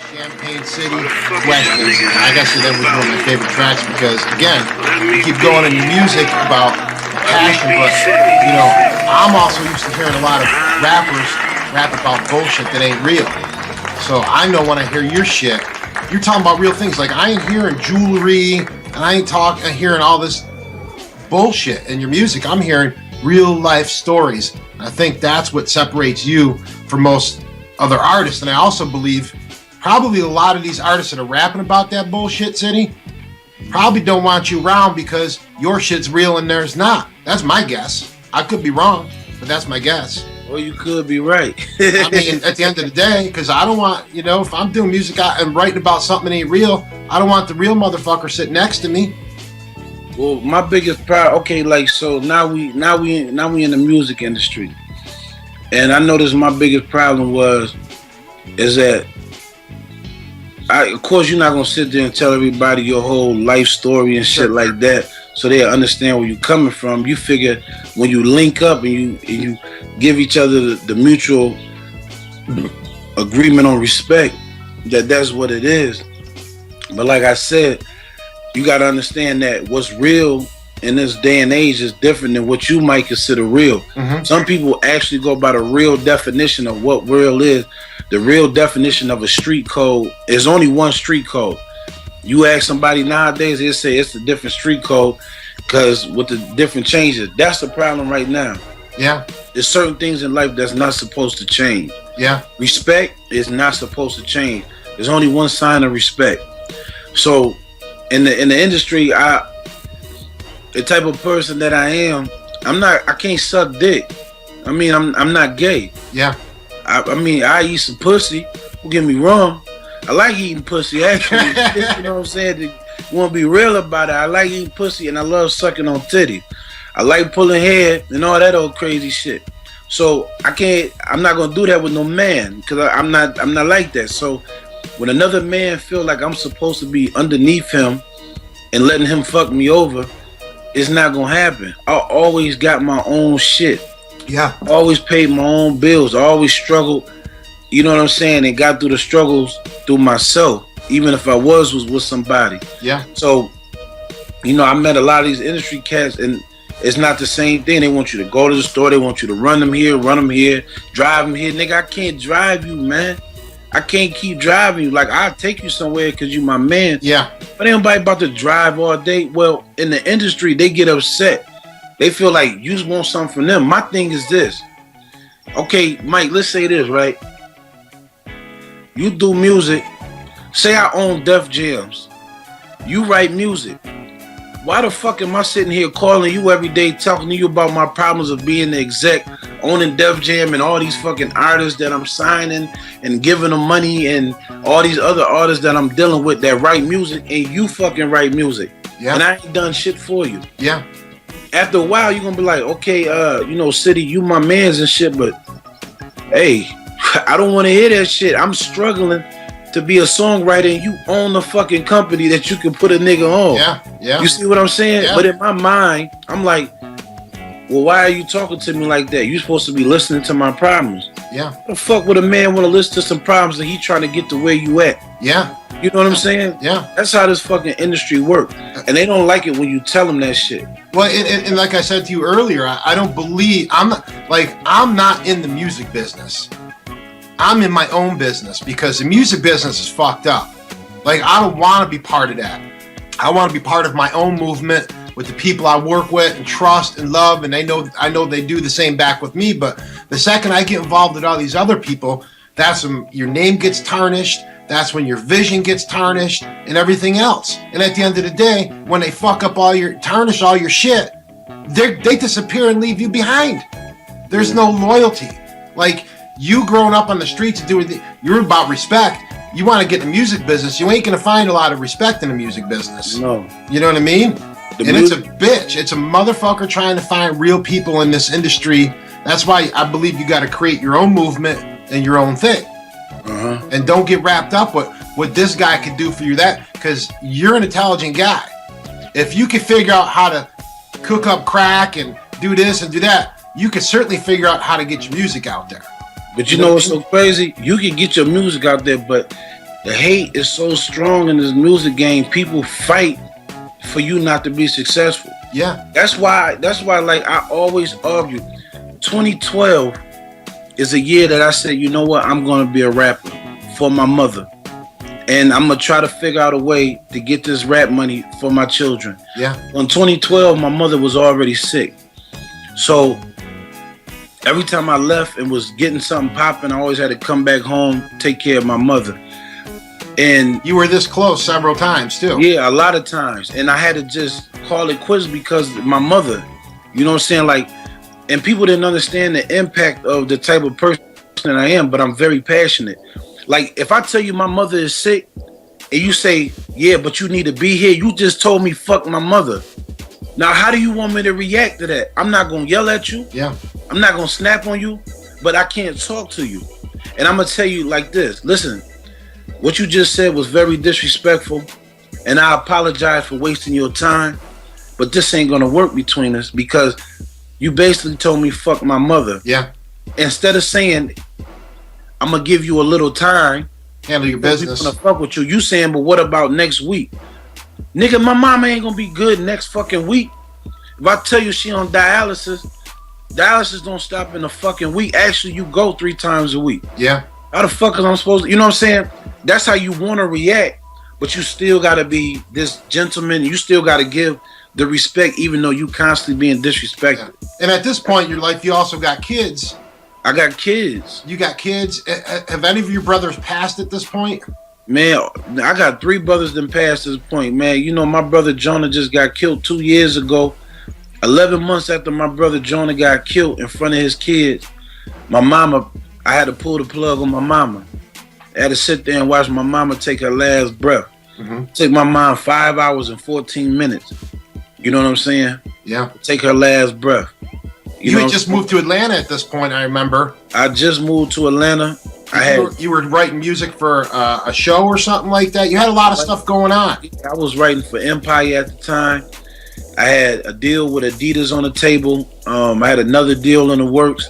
Champagne City Questions. I guess that was one of my favorite tracks because, again, you keep going in your music about passion, but, I'm also used to hearing a lot of rappers rap about bullshit that ain't real. So I know when I hear your shit, you're talking about real things. Like, I ain't hearing jewelry, and I ain't hearing all this bullshit in your music. I'm hearing real life stories. I think that's what separates you from most other artists. And I also believe probably a lot of these artists that are rapping about that bullshit city probably don't want you around because your shit's real and theirs not. That's my guess. I could be wrong, but that's my guess. Well, you could be right. I mean, at the end of the day, because I don't want, if I'm doing music and writing about something that ain't real, I don't want the real motherfucker sitting next to me. Well, my biggest problem, so now we in the music industry, and I noticed my biggest problem is that of course you're not gonna sit there and tell everybody your whole life story and shit like that, so they understand where you're coming from. You figure when you link up and you give each other the mutual agreement on respect, that's what it is. But like I said, you got to understand that what's real in this day and age is different than what you might consider real. Mm-hmm. Some people actually go by the real definition of what real is. The real definition of a street code is only one street code. You ask somebody nowadays, they'll say it's a different street code because with the different changes. That's the problem right now. Yeah. There's certain things in life that's not supposed to change. Yeah. Respect is not supposed to change. There's only one sign of respect. So in the industry, the type of person that I am, I can't suck dick. I mean, I'm not gay. Yeah. I mean, I eat some pussy. Don't get me wrong. I like eating pussy, actually. You know what I'm saying? You want to be real about it. I like eating pussy and I love sucking on titties. I like pulling hair and all that old crazy shit. So I'm not gonna do that with no man because I'm not like that. So when another man feel like I'm supposed to be underneath him and letting him fuck me over, it's not gonna happen. I always got my own shit. Yeah. I always paid my own bills. I always struggled, you know what I'm saying, and got through the struggles through myself, even if I was with somebody. Yeah. So, I met a lot of these industry cats and it's not the same thing. They want you to go to the store, they want you to run them here, drive them here. Nigga, I can't drive you, man. I can't keep driving you. Like, I'll take you somewhere because you my man. Yeah. But ain't nobody about to drive all day. Well, in the industry, they get upset. They feel like you just want something from them. My thing is this. Okay, Mike, let's say this, right? You do music. Say I own Def Jams. You write music. Why the fuck am I sitting here calling you every day, talking to you about my problems of being the exec, owning Def Jam and all these fucking artists that I'm signing and giving them money and all these other artists that I'm dealing with that write music and you fucking write music. Yeah. And I ain't done shit for you. Yeah. After a while, you're gonna be like, okay, City, you my mans and shit, but hey, I don't want to hear that shit. I'm struggling to be a songwriter and you own the fucking company that you can put a nigga on. Yeah, yeah. You see what I'm saying? Yeah. But in my mind, I'm like, well, why are you talking to me like that? You're supposed to be listening to my problems. Yeah. What the fuck would a man want to listen to some problems that he trying to get to where you at? Yeah. You know what I'm saying? Yeah. That's how this fucking industry works. And they don't like it when you tell them that shit. Well, and like I said to you earlier, I don't believe, I'm not in the music business. I'm in my own business because the music business is fucked up. Like, I don't want to be part of that. I want to be part of my own movement with the people I work with and trust and love, and I know they do the same back with me. But the second I get involved with all these other people, that's when your name gets tarnished. That's when your vision gets tarnished and everything else. And at the end of the day, when they fuck up tarnish all your shit, they disappear and leave you behind. There's no loyalty. Like, you growing up on the streets you're about respect. You want to get in the music business, you ain't gonna find a lot of respect in the music business. No. You know what I mean? It's a bitch. It's a motherfucker trying to find real people in this industry. That's why I believe you got to create your own movement and your own thing. Uh-huh. And don't get wrapped up with what this guy could do for you, because you're an intelligent guy. If you can figure out how to cook up crack and do this and do that, you can certainly figure out how to get your music out there. But you know what's so crazy? You can get your music out there, but The hate is so strong in this music game. People fight for you not to be successful. Yeah. That's why like I always argue 2012 is a year that I said, you know what, I'm gonna be a rapper for my mother. And I'm gonna try to figure out a way to get this rap money for my children. Yeah. In 2012, my mother was already sick. So every time I left and was getting something popping, I always had to come back home, take care of my mother. And you were this close several times too. Yeah, a lot of times. And I had to just call it quits because my mother, you know what I'm saying? Like, and people didn't understand the impact of the type of person I am, but I'm very passionate. Like, if I tell you my mother is sick and you say, yeah, but you need to be here, you just told me fuck my mother. Now, how do you want me to react to that? I'm not going to yell at you. Yeah. I'm not going to snap on you, but I can't talk to you. And I'm going to tell you like this. Listen, what you just said was very disrespectful, and I apologize for wasting your time, but this ain't going to work between us because you basically told me fuck my mother. Yeah. Instead of saying, I'm going to give you a little time. Handle your business. I'm going to fuck with you. You saying, but what about next week? Nigga, my mama ain't going to be good next fucking week. If I tell you she on dialysis don't stop in a fucking week. Actually, you go 3 times a week. Yeah. How the fuck is I'm supposed to, you know what I'm saying? That's how you want to react, but you still got to be this gentleman. You still got to give the respect, even though you constantly being disrespected. Yeah. And at this point in your life, you also got kids. I got kids. You got kids. Have any of your brothers passed at this point? Man, I got 3 brothers that passed at this point, man. You know, my brother Jonah just got killed 2 years ago. 11 months after my brother Jonah got killed in front of his kids, my mama, I had to pull the plug on my mama. I had to sit there and watch my mama take her last breath. Mm-hmm. Took my mom 5 hours and 14 minutes. You know what I'm saying? Yeah. Take her last breath. You had just moved to Atlanta at this point, I remember. I just moved to Atlanta. You were writing music for a show or something like that. You had a lot of stuff going on. I was writing for Empire at the time. I had a deal with Adidas on the table. I had another deal in the works.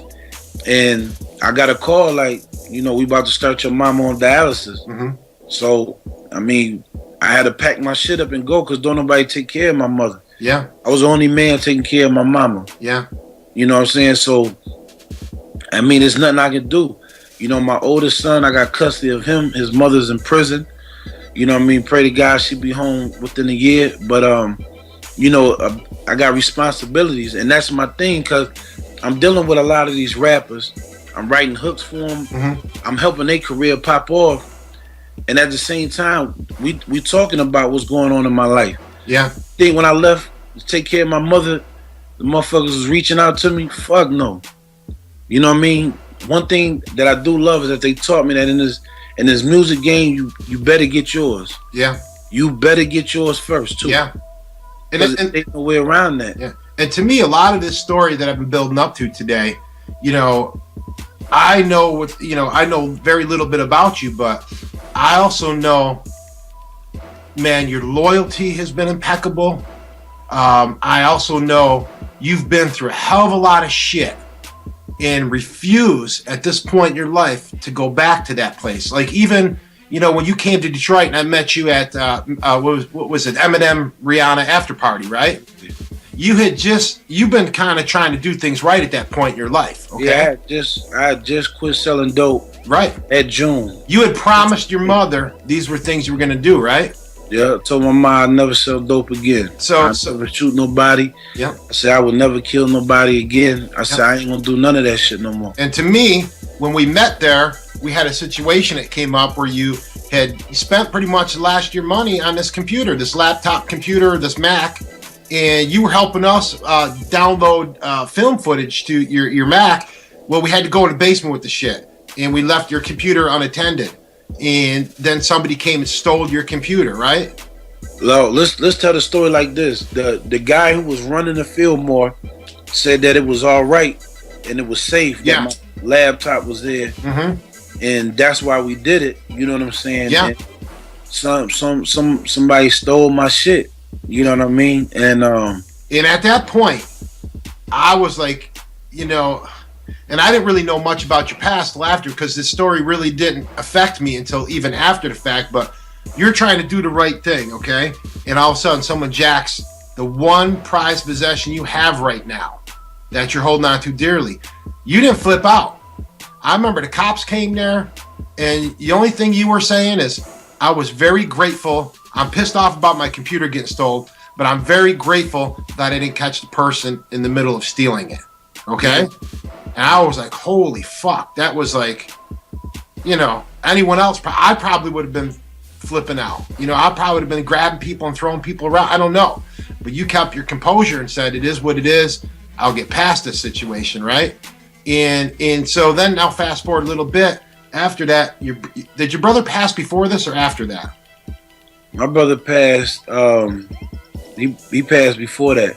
And I got a call like, you know, we about to start your mama on dialysis. Mm-hmm. So, I mean, I had to pack my shit up and go because don't nobody take care of my mother. Yeah. I was the only man taking care of my mama. Yeah. You know what I'm saying? So, I mean, there's nothing I can do. You know, my oldest son, I got custody of him. His mother's in prison. You know what I mean? Pray to God she be home within a year. But, you know, I got responsibilities. And that's my thing because I'm dealing with a lot of these rappers. I'm writing hooks for them. Mm-hmm. I'm helping their career pop off. And at the same time, we talking about what's going on in my life. Yeah. I think when I left to take care of my mother, the motherfuckers was reaching out to me. Fuck no. You know what I mean? One thing that I do love is that they taught me that in this music game, you better get yours. Yeah. You better get yours first too. Yeah. And there's no way around that. Yeah. And to me, a lot of this story that I've been building up to today, you know, I know very little bit about you, but I also know, man, your loyalty has been impeccable. I also know you've been through a hell of a lot of shit and refuse at this point in your life to go back to that place. Like even, you know, when you came to Detroit and I met you at, what was it, Eminem Rihanna after party, right? You've been kind of trying to do things right at that point in your life. Okay? Yeah, I just quit selling dope. Right. At June. You had promised your mother these were things you were going to do, right? Yeah, I told my mom I'd never sell dope again. I never shoot nobody. Yeah. I said I would never kill nobody again. I said I ain't gonna do none of that shit no more. And to me, when we met there, we had a situation that came up where you spent pretty much last year money on this computer, this laptop computer, this Mac, and you were helping us download film footage to your Mac. Well, we had to go in the basement with the shit, and we left your computer unattended. And then somebody came and stole your computer, right? Well, let's tell the story like this. The guy who was running the Fillmore said that it was all right and it was safe. Yeah. That my laptop was there, and that's why we did it. You know what I'm saying? Yeah. And somebody stole my shit. You know what I mean? And at that point, I was like, you know, And I didn't really know much about your past till after, because this story really didn't affect me until even after the fact. But you're trying to do the right thing, okay? And all of a sudden someone jacks the one prized possession you have right now that you're holding on to dearly. You didn't flip out. I remember the cops came there, and the only thing you were saying is, I was very grateful. I'm pissed off about my computer getting stolen, but I'm very grateful that I didn't catch the person in the middle of stealing it. Okay? And I was like, holy fuck. That was like, you know, anyone else, I probably would have been flipping out. You know, I probably would have been grabbing people and throwing people around. I don't know. But you kept your composure and said, it is what it is. I'll get past this situation, right? And so then now fast forward a little bit. After that, did your brother pass before this or after that? My brother passed. He passed before that.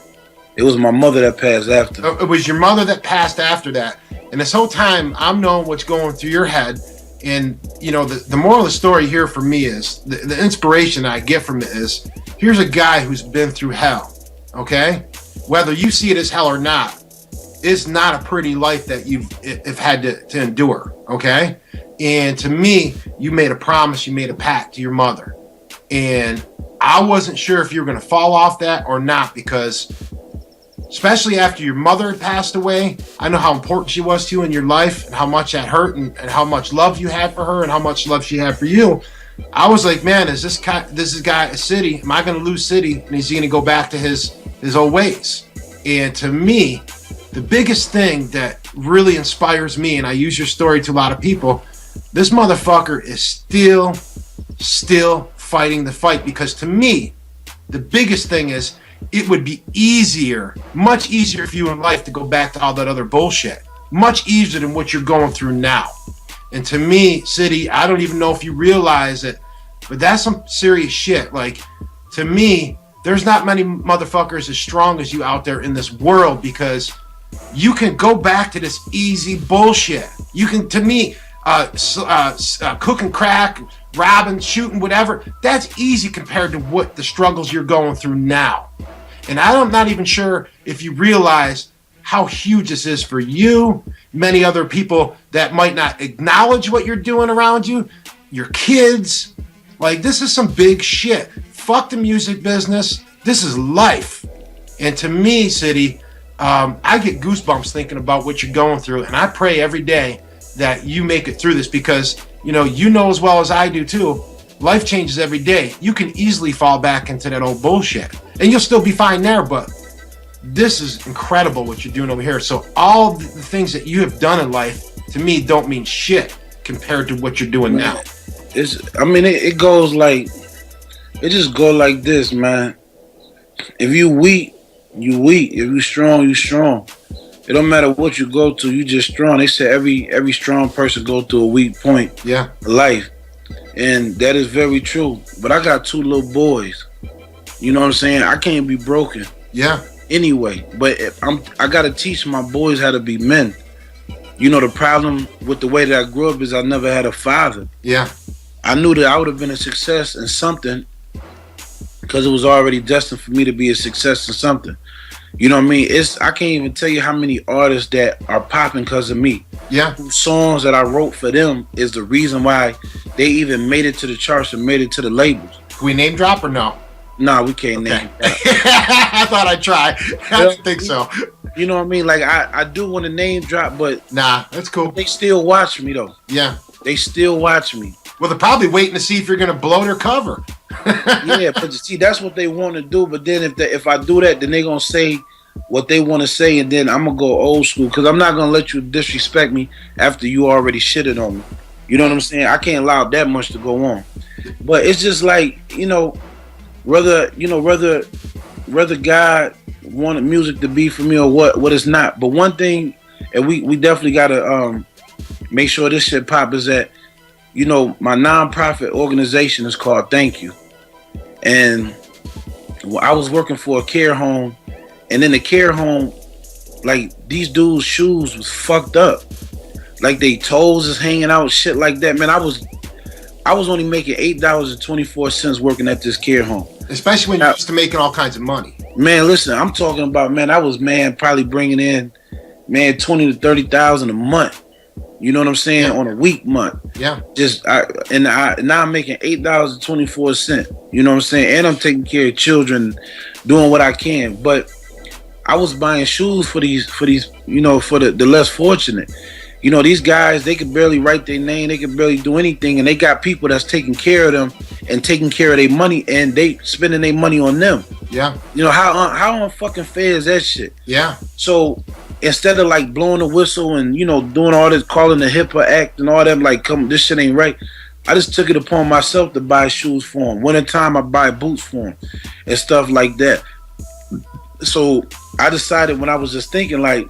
It was my mother that passed after. It was your mother that passed after that. And this whole time, I'm knowing what's going through your head. And, you know, the moral of the story here for me is, the inspiration I get from it is, here's a guy who's been through hell, okay? Whether you see it as hell or not, it's not a pretty life that you've had to endure, okay? And to me, you made a promise, you made a pact to your mother. And I wasn't sure if you were going to fall off that or not, because especially after your mother had passed away, I know how important she was to you in your life, and how much that hurt, and how much love you had for her, and how much love she had for you. I was like, man, is this guy a City? Am I going to lose City? And is he going to go back to his old ways? And to me, the biggest thing that really inspires me, and I use your story to a lot of people, this motherfucker is still fighting the fight. Because to me, the biggest thing is, it would be easier, much easier for you in life to go back to all that other bullshit. Much easier than what you're going through now. And to me, City, I don't even know if you realize it, but that's some serious shit. Like, to me, there's not many motherfuckers as strong as you out there in this world, because you can go back to this easy bullshit. You can, to me, cooking crack, robbing, shooting, whatever, that's easy compared to what the struggles you're going through now. And I'm not even sure if you realize how huge this is for you, many other people that might not acknowledge what you're doing around you, your kids. Like, this is some big shit. Fuck the music business. This is life. And to me, City, I get goosebumps thinking about what you're going through. And I pray every day that you make it through this, because, you know as well as I do too, life changes every day. You can easily fall back into that old bullshit, and you'll still be fine there, but this is incredible what you're doing over here. So all the things that you have done in life, to me, don't mean shit compared to what you're doing now. It goes like, it just go like this, man. If you weak, you weak. If you strong, you strong. It don't matter what you go to, you just strong. They say every strong person go through a weak point in life. And that is very true. But I got two little boys. You know what I'm saying? I can't be broken. Yeah. Anyway, but I gotta teach my boys how to be men. You know, the problem with the way that I grew up is I never had a father. Yeah. I knew that I would have been a success in something, because it was already destined for me to be a success in something. You know what I mean? I can't even tell you how many artists that are popping because of me. Yeah. Songs that I wrote for them is the reason why they even made it to the charts and made it to the labels. Can we name drop or no? Nah, we can't name drop. I thought I'd try. I don't think so. You know what I mean? Like, I do want to name drop, but nah, that's cool. They still watch me though. Yeah. They still watch me. Well, they're probably waiting to see if you're gonna blow their cover. Yeah, but you see, that's what they want to do. But then if I do that, then they're gonna say what they want to say, and then I'm gonna go old school, because I'm not gonna let you disrespect me after you already shitted on me. You know what I'm saying? I can't allow that much to go on. But it's just like, whether God wanted music to be for me or what it's not. But one thing, and we definitely gotta make sure this shit pop, is that, my nonprofit organization is called Thank You. And I was working for a care home, and in the care home, like, these dudes' shoes was fucked up. Like, they toes is hanging out, shit like that. Man, I was only making $8.24 working at this care home. Especially when you're used to making all kinds of money. Man, listen, I'm talking about, I was probably bringing in man, 20 to 30,000 a month. You know what I'm saying? On a week month. Yeah. Now I'm making $8.24. You know what I'm saying? And I'm taking care of children, doing what I can. But I was buying shoes for these, you know, for the less fortunate. You know, these guys, they could barely write their name, they could barely do anything, and they got people that's taking care of them and taking care of their money, and they spending their money on them. Yeah. You know, how unfucking fair is that shit? Yeah. So instead of like blowing the whistle and, you know, doing all this, calling the HIPAA act and all that, like, come, this shit ain't right, I just took it upon myself to buy shoes for them. Wintertime, I buy boots for them and stuff like that. So I decided, when I was just thinking, like,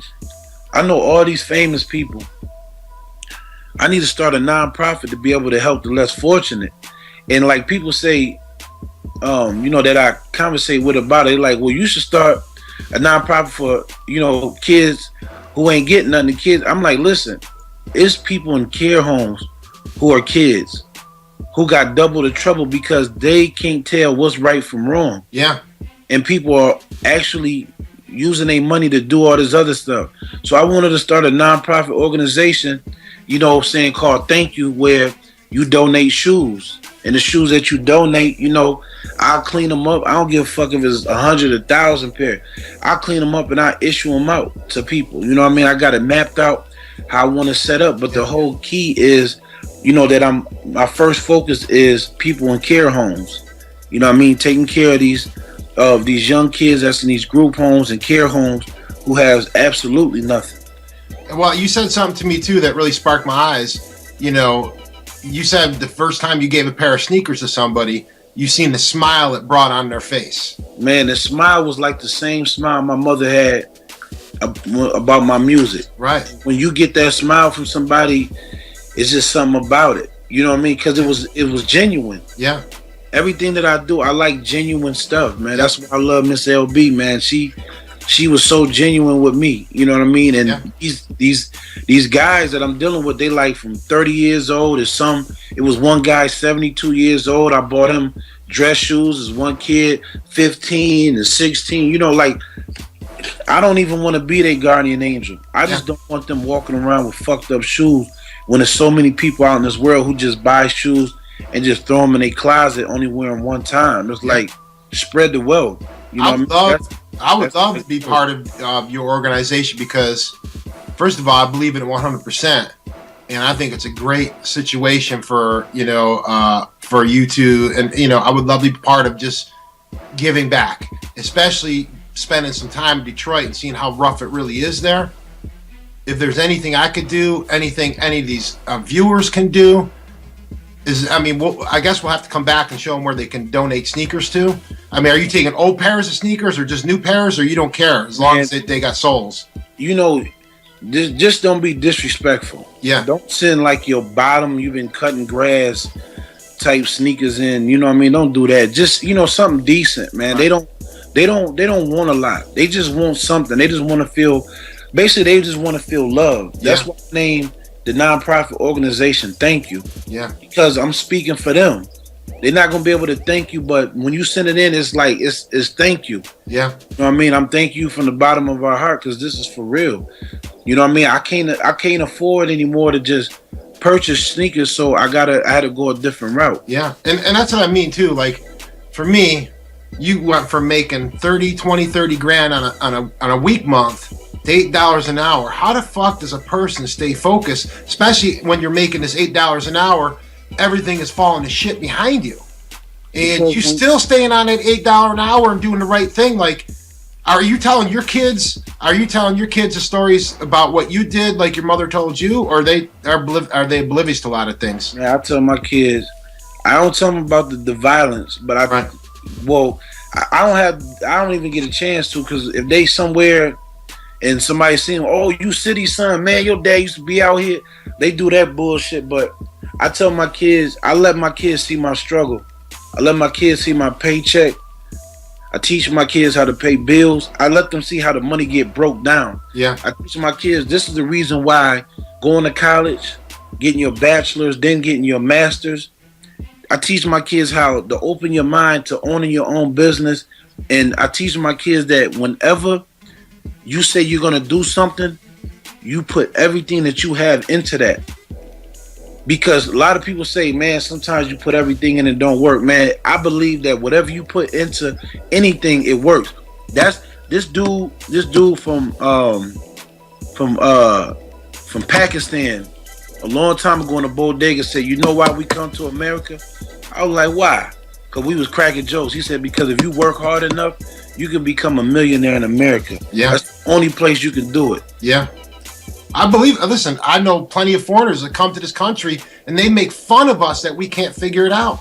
I know all these famous people, I need to start a nonprofit to be able to help the less fortunate. And like people say, you know, that I conversate with about it, like, well, you should start a nonprofit for, you know, kids who ain't getting nothing. Kids, I'm like, listen, it's people in care homes who are kids who got double the trouble because they can't tell what's right from wrong. Yeah. And people are actually using their money to do all this other stuff. So I wanted to start a nonprofit organization, you know, saying, called Thank You, where you donate shoes. And the shoes that you donate, you know, I'll clean them up. I don't give a fuck if it's 100, 1,000 pair. I'll clean them up and I issue them out to people. You know what I mean? I got it mapped out how I want to set up. But the whole key is, you know, that my first focus is people in care homes. You know what I mean? Taking care of these young kids that's in these group homes and care homes who has absolutely nothing. Well, you said something to me too that really sparked my eyes. You know, you said the first time you gave a pair of sneakers to somebody, you seen the smile it brought on their face. Man, the smile was like the same smile my mother had about my music. Right. When you get that smile from somebody, it's just something about it. You know what I mean? Because it was genuine. Yeah. Everything that I do, I like genuine stuff, man. That's why I love Miss LB, man. She was so genuine with me. You know what I mean? And these guys that I'm dealing with, they like from 30 years old. It was one guy 72 years old. I bought him dress shoes. There's one kid 15 and 16. You know, like, I don't even want to be their guardian angel. I just don't want them walking around with fucked up shoes when there's so many people out in this world who just buy shoes and just throw them in their closet, only wear them one time. It's like, spread the wealth. You know I would love to be part of your organization because, first of all, I believe in it 100%, and I think it's a great situation for you to, and you know, I would love to be part of just giving back, especially spending some time in Detroit and seeing how rough it really is there. If there's anything I could do, anything any of these viewers can do, I guess we'll have to come back and show them where they can donate sneakers to. I mean, are you taking old pairs of sneakers or just new pairs, or you don't care as long as they got soles? You know, just don't be disrespectful. Yeah. Don't send like your bottom, you've been cutting grass type sneakers in. You know what I mean? Don't do that. Just, you know, something decent, man. Right. They don't want a lot. They just want something. They just want to feel. Basically, they just want to feel love. That's what I named the nonprofit organization Thank You. Yeah. Because I'm speaking for them. They're not gonna be able to thank you, but when you send it in, it's like it's thank you. Yeah. You know what I mean? I'm thank you from the bottom of our heart because this is for real. You know what I mean? I can't afford anymore to just purchase sneakers, so I had to go a different route. Yeah. And that's what I mean too. Like, for me, you went from making 30 grand on a week month to $8 an hour. How the fuck does a person stay focused, especially when you're making this $8 an hour? Everything is falling to shit behind you, and you still staying on that $8 an hour and doing the right thing. Like, are you telling your kids the stories about what you did, like your mother told you, or are they oblivious to a lot of things? Yeah, I tell my kids. I don't tell them about the violence, but I don't even get a chance to, because if they somewhere and somebody see them, oh, you city son, man, your dad used to be out here. They do that bullshit, but I tell my kids, I let my kids see my struggle. I let my kids see my paycheck. I teach my kids how to pay bills. I let them see how the money get broke down. Yeah. I teach my kids, this is the reason why going to college, getting your bachelor's, then getting your master's. I teach my kids how to open your mind to owning your own business. And I teach my kids that whenever you say you're going to do something, you put everything that you have into that. Because a lot of people say, man, sometimes you put everything in and don't work. Man, I believe that whatever you put into anything, it works. That's this dude from Pakistan a long time ago in a bodega said, you know why we come to America? I was like, why? Because we was cracking jokes. He said, because if you work hard enough, you can become a millionaire in America. Yeah. That's the only place you can do it. Yeah. I believe, listen, I know plenty of foreigners that come to this country and they make fun of us that we can't figure it out.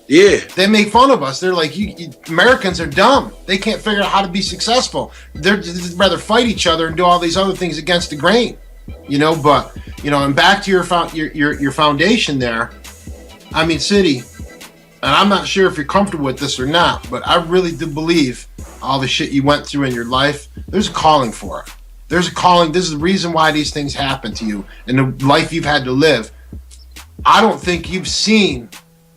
Yeah. They make fun of us. They're like, you Americans are dumb. They can't figure out how to be successful. They'd rather fight each other and do all these other things against the grain, but, and back to your foundation there. I mean, City, and I'm not sure if you're comfortable with this or not, but I really do believe all the shit you went through in your life, there's a calling for it. There's a calling. This is the reason why these things happen to you and the life you've had to live. I don't think you've seen,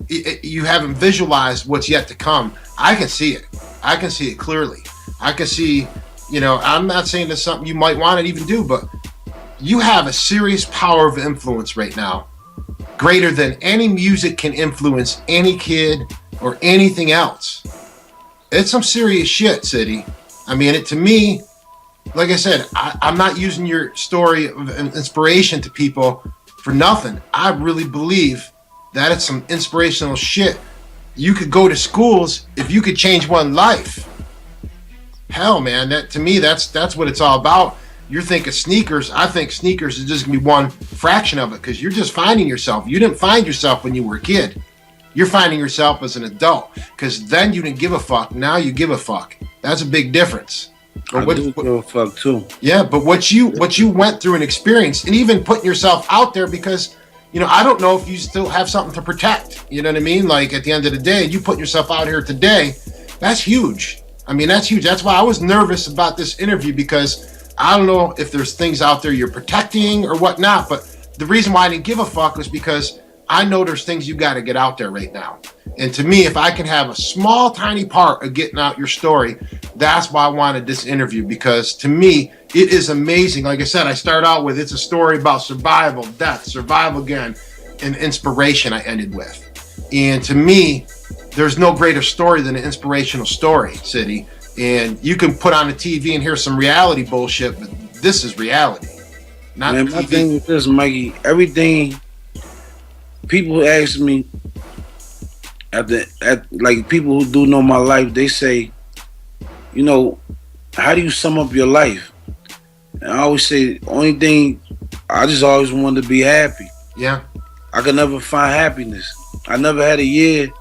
you haven't visualized what's yet to come. I can see it. I can see it clearly. I can see, I'm not saying that's something you might want to even do, but you have a serious power of influence right now, greater than any music can influence any kid or anything else. It's some serious shit, City. I mean, to me, like I said, I'm not using your story of inspiration to people for nothing. I really believe that it's some inspirational shit. You could go to schools if you could change one life. Hell, man, to me, that's what it's all about. You're thinking sneakers. I think sneakers is just gonna be one fraction of it because you're just finding yourself. You didn't find yourself when you were a kid. You're finding yourself as an adult because then you didn't give a fuck. Now you give a fuck. That's a big difference. I do give a fuck too. Yeah, but what you went through and experienced, and even putting yourself out there because, I don't know if you still have something to protect. You know what I mean? Like at the end of the day, you put yourself out here today, that's huge. I mean, that's huge. That's why I was nervous about this interview because I don't know if there's things out there you're protecting or whatnot, but the reason why I didn't give a fuck was because I know there's things you got to get out there right now. And to me, if I can have a small, tiny part of getting out your story, that's why I wanted this interview, because to me, it is amazing. Like I said, I start out with, it's a story about survival, death, survival again, and inspiration I ended with. And to me, there's no greater story than an inspirational story, City. And you can put on the TV and hear some reality bullshit, but this is reality. Not Man, my thing with this, Mikey, everything people ask me, like people who do know my life, they say, how do you sum up your life? And I always say, the only thing, I just always wanted to be happy. Yeah. I could never find happiness. I never had a year,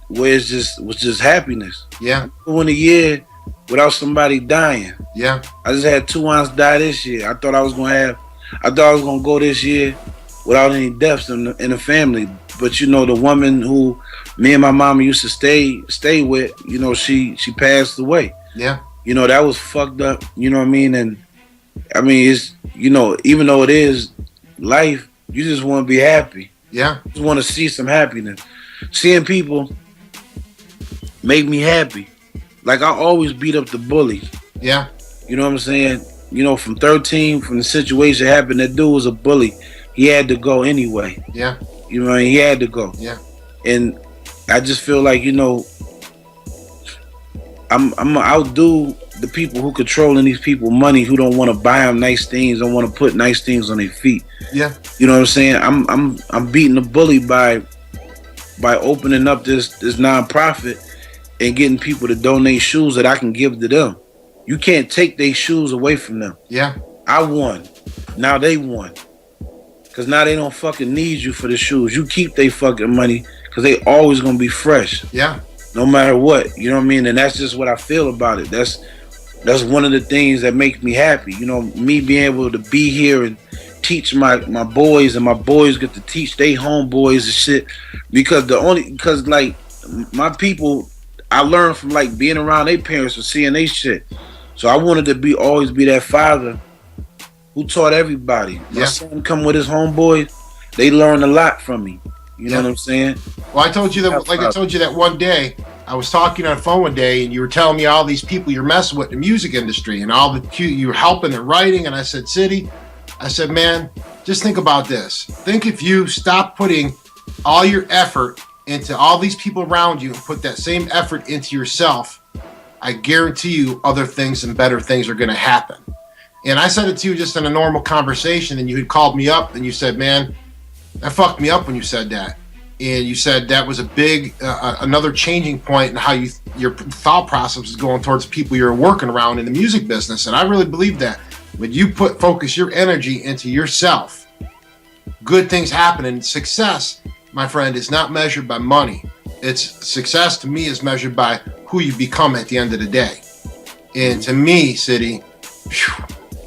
where it was just happiness. Yeah. I went a year without somebody dying. Yeah. I just had 2 aunts die this year. I thought I was gonna go this year without any deaths in the family. But the woman who me and my mama used to stay with, she passed away. Yeah. That was fucked up. You know what I mean? And I mean, it's even though it is life, you just want to be happy. Yeah. You just want to see some happiness. Seeing people make me happy. Like I always beat up the bullies. Yeah. You know what I'm saying? From 13, from the situation that happened, that dude was a bully. He had to go anyway. Yeah. You know what I mean? He had to go. Yeah. And I just feel like, I'm gonna outdo the people who controlling these people money, who don't want to buy them nice things, don't want to put nice things on their feet. Yeah. You know what I'm saying? I'm beating the bully by opening up this nonprofit and getting people to donate shoes that I can give to them. You can't take their shoes away from them. Yeah. I won. Now they won. Because now they don't fucking need you for the shoes. You keep their fucking money because they always going to be fresh. Yeah. No matter what. You know what I mean? And that's just what I feel about it. That's one of the things that makes me happy. Me being able to be here and teach my boys, and my boys get to teach their homeboys and shit. Because like my people, I learned from like being around their parents and seeing they shit. So I wanted to always be that father who taught everybody. My son come with his homeboys, they learn a lot from me. You know what I'm saying? Well, I told you that, like I told you that one day, I was talking on the phone one day, and you were telling me all these people you're messing with in the music industry, and all the you're helping and writing. And I said, City, I said, man, just think about this. Think if you stop putting all your effort into all these people around you and put that same effort into yourself, I guarantee you other things and better things are going to happen. And I said it to you just in a normal conversation, and you had called me up and you said, man, that fucked me up when you said that. And you said that was a big, another changing point in how your thought process is going towards people you're working around in the music business. And I really believe that when you focus your energy into yourself, good things happen. And success, my friend, is not measured by money. It's success to me is measured by who you become at the end of the day. And to me, City,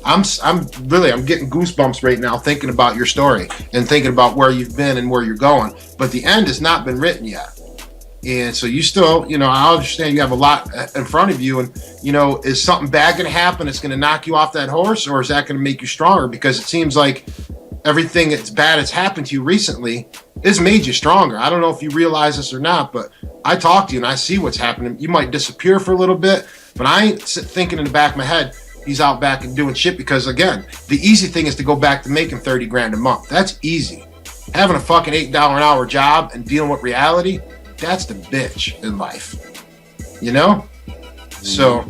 I'm getting goosebumps right now thinking about your story and thinking about where you've been and where you're going. But the end has not been written yet. And so you still, I understand you have a lot in front of you. And, is something bad going to happen that's going to knock you off that horse? Or is that going to make you stronger? Because it seems like everything that's bad that's happened to you recently has made you stronger. I don't know if you realize this or not, but I talk to you and I see what's happening. You might disappear for a little bit, but I ain't thinking in the back of my head, he's out back and doing shit, because again, the easy thing is to go back to making 30 grand a month. That's easy. Having a fucking $8 an hour job and dealing with reality, that's the bitch in life. So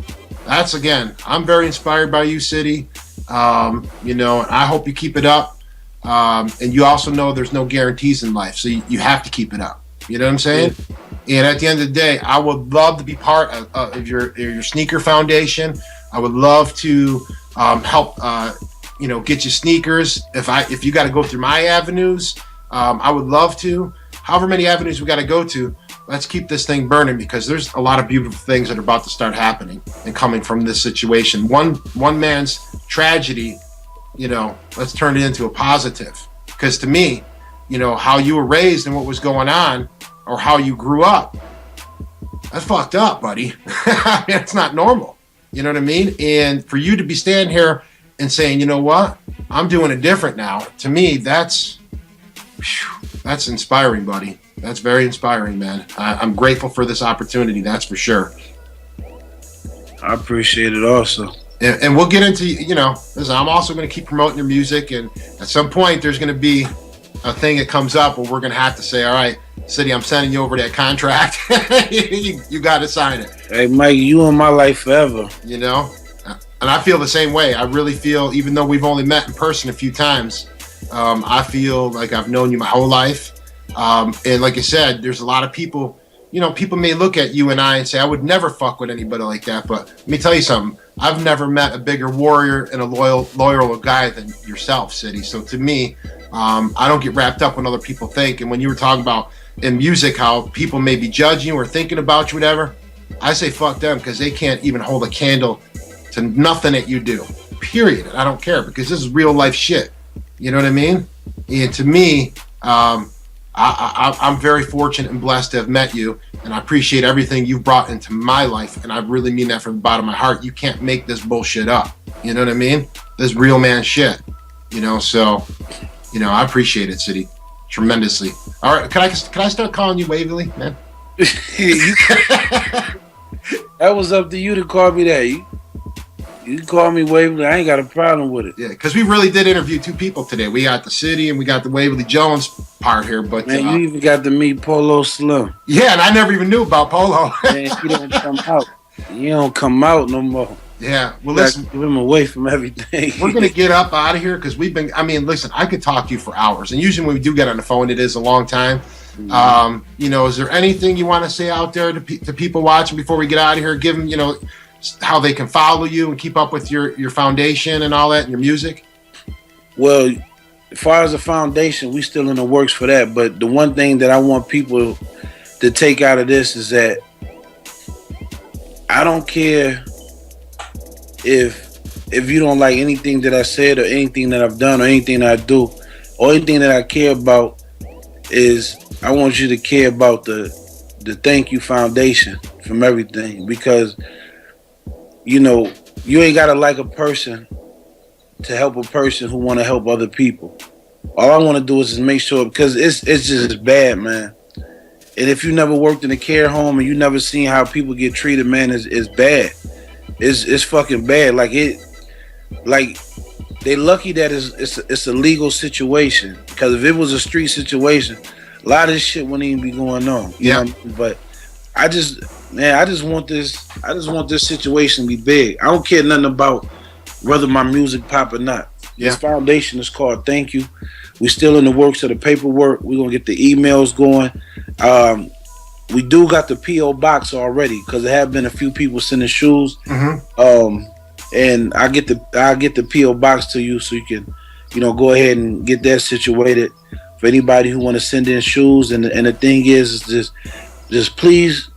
that's, again, I'm very inspired by you, City. And I hope you keep it up. And you also know there's no guarantees in life, so you have to keep it up. You know what I'm saying? Yeah. And at the end of the day, I would love to be part of your sneaker foundation. I would love to help, get you sneakers. If you got to go through my avenues, I would love to. However many avenues we got to go to, let's keep this thing burning, because there's a lot of beautiful things that are about to start happening and coming from this situation. One man's tragedy, let's turn it into a positive. Because to me, how you were raised and what was going on, or how you grew up, that's fucked up, buddy. It's not normal. You know what I mean? And for you to be standing here and saying, you know what, I'm doing it different now. To me, that's inspiring, buddy. That's very inspiring, man. I'm grateful for this opportunity. That's for sure. I appreciate it also. And we'll get into, listen, I'm also going to keep promoting your music. And at some point, there's going to be a thing that comes up where we're going to have to say, all right, City, I'm sending you over that contract. you got to sign it. Hey, Mike, you in my life forever. And I feel the same way. I really feel, even though we've only met in person a few times, I feel like I've known you my whole life. And like I said, there's a lot of people, people may look at you and I and say, I would never fuck with anybody like that. But let me tell you something. I've never met a bigger warrior and a loyal guy than yourself, City. So to me, I don't get wrapped up when other people think. And when you were talking about in music, how people may be judging you or thinking about you, whatever, I say fuck them, because they can't even hold a candle to nothing that you do, period. I don't care, because this is real life shit. You know what I mean? And to me, I'm very fortunate and blessed to have met you, and I appreciate everything you've brought into my life, and I really mean that from the bottom of my heart. You can't make this bullshit up. You know what I mean? This real man shit. So, I appreciate it, City, tremendously. All right, can I start calling you Waverly, man? That was up to you to call me that. You can call me Waverly. I ain't got a problem with it. Yeah, because we really did interview two people today. We got the City and we got the Waverly Jones part here. But man, you even got to meet Polo Slim. Yeah, and I never even knew about Polo. Man, he don't come out. You don't come out no more. Yeah, well, listen, give him away from everything. We're gonna get up out of here, because we've been. Listen, I could talk to you for hours, and usually when we do get on the phone, it is a long time. Mm-hmm. Is there anything you want to say out there to people watching before we get out of here? Give them, how they can follow you and keep up with your foundation and all that and your music? Well, as far as the foundation, we still in the works for that. But the one thing that I want people to take out of this is that I don't care if you don't like anything that I said or anything that I've done or anything that I do, or anything that I care about is I want you to care about the Thank You Foundation from everything, because you ain't gotta like a person to help a person who want to help other people. All I want to do is just make sure, because it's just bad, man. And if you never worked in a care home and you never seen how people get treated, man, it's bad. It's fucking bad. Like they lucky that it's a legal situation, because if it was a street situation, a lot of this shit wouldn't even be going on. You know what I mean? But I just want this situation to be big. I don't care nothing about whether my music pop or not. This foundation is called Thank You. We still in the works of the paperwork. We're gonna get the emails going. We do got the P.O. box already, because there have been a few people sending shoes. And I get the P.O. box to you, so you can, go ahead and get that situated for anybody who want to send in shoes. And the thing is just please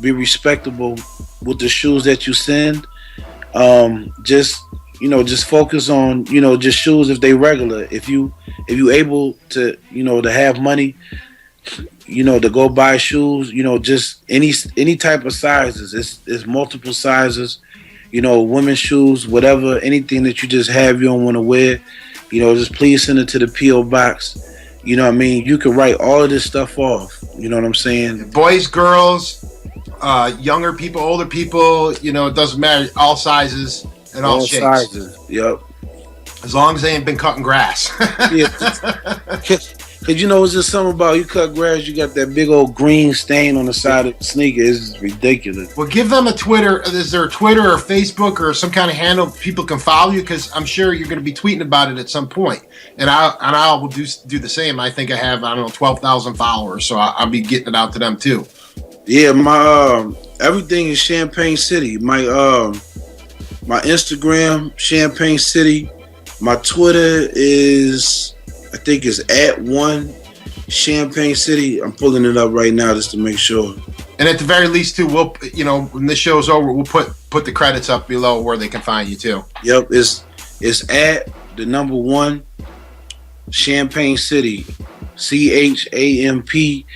be respectable with the shoes that you send. Just focus on, just shoes if they regular. If you able to, to have money, to go buy shoes, just any type of sizes. It's multiple sizes, women's shoes, whatever, anything that you just have you don't want to wear, just please send it to the P.O. box. You know what I mean? You can write all of this stuff off. You know what I'm saying? Boys, girls, younger people, older people, it doesn't matter. All sizes and all shapes. Sizes. Yep. As long as they ain't been cutting grass. Yeah. Cause it's just something about you cut grass, you got that big old green stain on the side of the sneaker. It's ridiculous. Well, give them a Twitter. Is there a Twitter or Facebook or some kind of handle people can follow you? Because I'm sure you're going to be tweeting about it at some point. And I will do the same. I think I have 12,000 followers, so I'll be getting it out to them too. Yeah, my everything is Champagne City. My Instagram, Champagne City. My Twitter is, I think it's @1 Champagne City. I'm pulling it up right now just to make sure. And at the very least, too, we'll when this show's over, we'll put the credits up below where they can find you too. Yep, it's @1 Champagne City, ChampagneCity.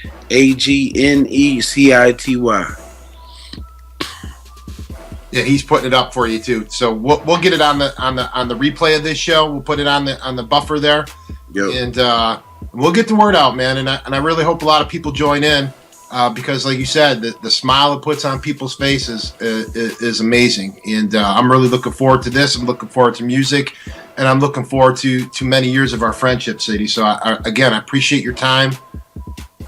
Yeah, he's putting it up for you too. So we'll get it on the replay of this show. We'll put it on the buffer there. Yep. And we'll get the word out, man. And I really hope a lot of people join in, because, like you said, the smile it puts on people's faces is amazing. And I'm really looking forward to this. I'm looking forward to music, and I'm looking forward to many years of our friendship, City. So I appreciate your time.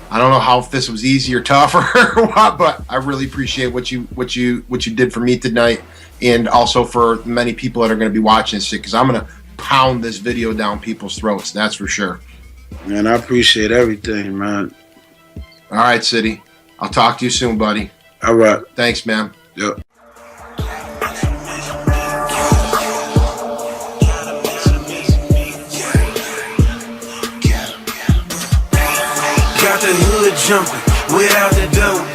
I don't know if this was easy or tough or what, but I really appreciate what you did for me tonight, and also for many people that are going to be watching this shit, because I'm going to pound this video down people's throats. That's for sure. Man, I appreciate everything, man. All right, City. I'll talk to you soon, buddy. All right. Thanks, man. Yep. Got the hood jumping without the dope.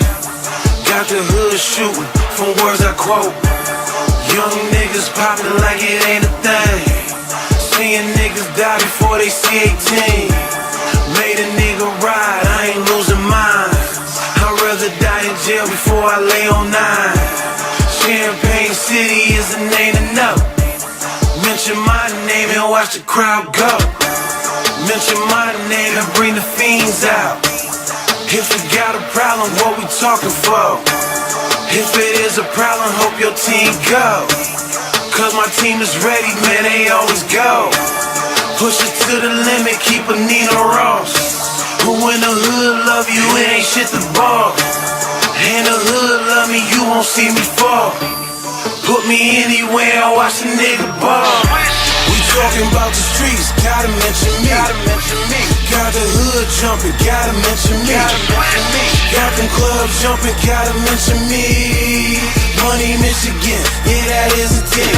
Got the hood shooting from words I quote. Young niggas popping like it ain't a thing. Seeing niggas die before they see 18. Made a nigga ride, I ain't losing mine. I'd rather die in jail before I lay on 9. Champagne City is the name to know. Mention my name and watch the crowd go. Mention my name and bring the fiends out. If you got a problem, what we talking for? If it is a problem, hope your team go. Cause my team is ready, man, they always go. Push it to the limit, keep a Nina Ross. Who in the hood love you, it ain't shit to ball. And the hood love me, you won't see me fall. Put me anywhere, watch a nigga ball. We talking about the streets, gotta mention me. Got the hood jumping, gotta mention me. Got them clubs jumping, gotta mention me. Money, Michigan, yeah, that is a thing.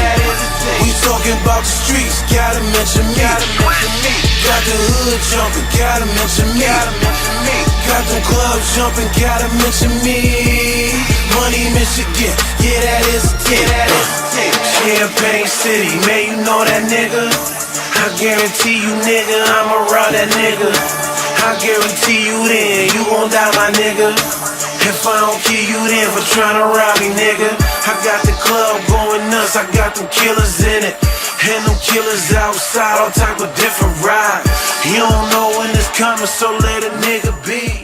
We talking about the streets, gotta mention me. Got the hood jumping, gotta mention me. Got them clubs jumping, gotta mention me. Money, Michigan, yeah, that is a thing. Champagne City, man, you know that nigga. I guarantee you, nigga, I'ma rob that nigga. I guarantee you then, you gon' die, my nigga. If I don't kill you then for tryna rob me, nigga. I got the club going nuts, I got them killers in it. And them killers outside, all type of different rides. You don't know when it's coming, so let a nigga be.